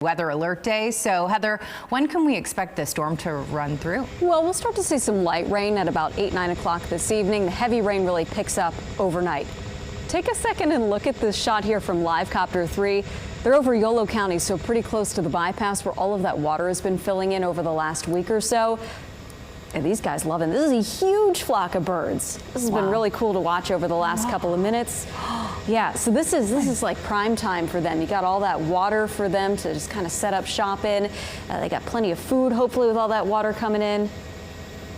Weather alert day. So Heather, when can we expect the storm to run through? Well, we'll start to see some light rain at about 8-9 o'clock this evening. The heavy rain really picks up overnight. Take a second and look at this shot here from Livecopter 3. They're over Yolo County, so pretty close to the bypass where all of that water has been filling in over the last week or so. And these guys love it. This is a huge flock of birds. This has been really cool to watch over the last couple of minutes. Yeah, so this is like prime time for them. You got all that water for them to just kind of set up shop in. They got plenty of food, hopefully, with all that water coming in.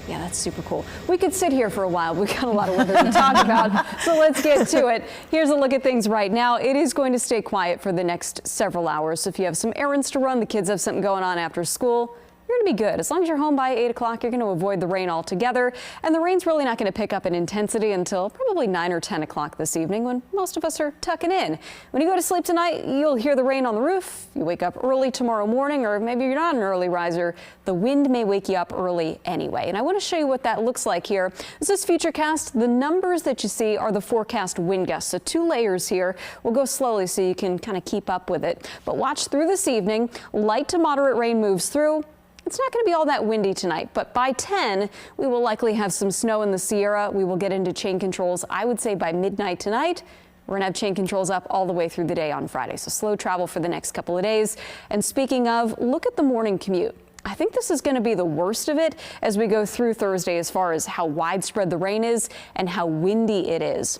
Yeah, that's super cool. We could sit here for a while. We've got a lot of weather to talk about, so let's get to it. Here's a look at things right now. It is going to stay quiet for the next several hours. So if you have some errands to run, the kids have something going on after school, you're going to be good. As long as you're home by 8 o'clock, you're going to avoid the rain altogether. And the rain's really not going to pick up in intensity until probably 9 or 10 o'clock this evening when most of us are tucking in. When you go to sleep tonight, you'll hear the rain on the roof. You wake up early tomorrow morning, or maybe you're not an early riser. The wind may wake you up early anyway. And I want to show you what that looks like here. This is Futurecast. The numbers that you see are the forecast wind gusts. So 2 layers here. We'll go slowly so you can kind of keep up with it. But watch through this evening. Light to moderate rain moves through. It's not going to be all that windy tonight, but by 10, we will likely have some snow in the Sierra. We will get into chain controls, I would say, by midnight tonight. We're going to have chain controls up all the way through the day on Friday, so slow travel for the next couple of days. And speaking of, look at the morning commute. I think this is going to be the worst of it as we go through Thursday as far as how widespread the rain is and how windy it is.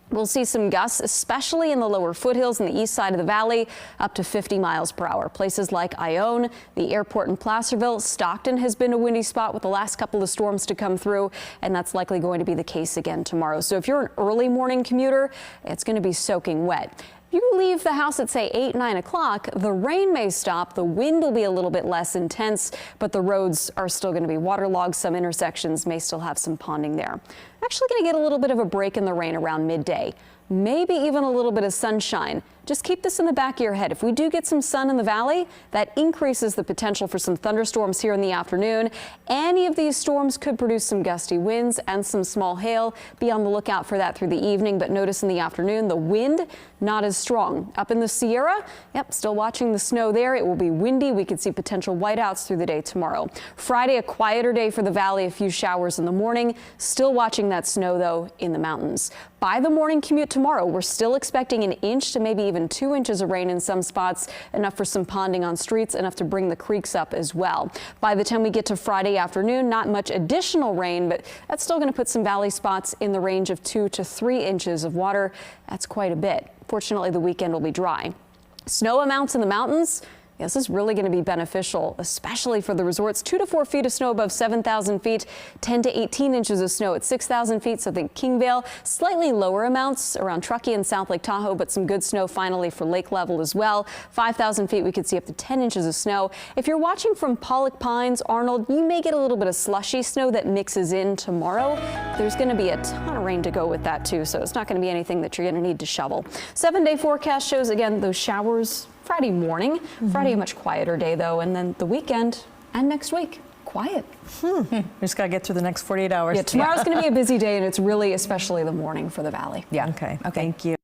We'll see some gusts, especially in the lower foothills and the east side of the valley, up to 50 miles per hour. Places like Ione, the airport in Placerville, Stockton has been a windy spot with the last couple of storms to come through, and that's likely going to be the case again tomorrow. So if you're an early morning commuter, it's going to be soaking wet. If you leave the house at, say, 8-9 o'clock, the rain may stop. The wind will be a little bit less intense, but the roads are still going to be waterlogged. Some intersections may still have some ponding there. Actually going to get a little bit of a break in the rain around midday. Maybe even a little bit of sunshine. Just keep this in the back of your head. If we do get some sun in the valley, that increases the potential for some thunderstorms here in the afternoon. Any of these storms could produce some gusty winds and some small hail. Be on the lookout for that through the evening, but notice in the afternoon, the wind not as strong. Up in the Sierra, yep, still watching the snow there. It will be windy. We could see potential whiteouts through the day tomorrow. Friday, a quieter day for the valley, a few showers in the morning. Still watching that snow, though, in the mountains. By the morning commute tomorrow, we're still expecting an inch to maybe even 2 inches of rain in some spots, enough for some ponding on streets, enough to bring the creeks up as well. By the time we get to Friday afternoon, not much additional rain, but that's still going to put some valley spots in the range of 2 to 3 inches of water. That's quite a bit. Fortunately, the weekend will be dry. Snow amounts in the mountains. Yes, this is really going to be beneficial, especially for the resorts. 2 to 4 feet of snow above 7,000 feet, 10 to 18 inches of snow at 6,000 feet. So think Kingvale, slightly lower amounts around Truckee and South Lake Tahoe, but some good snow finally for lake level as well. 5,000 feet, we could see up to 10 inches of snow. If you're watching from Pollock Pines, Arnold, you may get a little bit of slushy snow that mixes in tomorrow. There's going to be a ton of rain to go with that too, so it's not going to be anything that you're going to need to shovel. 7-day forecast shows, again, those showers Friday morning. Friday, a much quieter day, though, and then the weekend and next week, quiet. We just got to get through the next 48 hours. Yeah, tomorrow's going to be a busy day, and it's really especially the morning for the valley. Yeah. Okay. Thank you.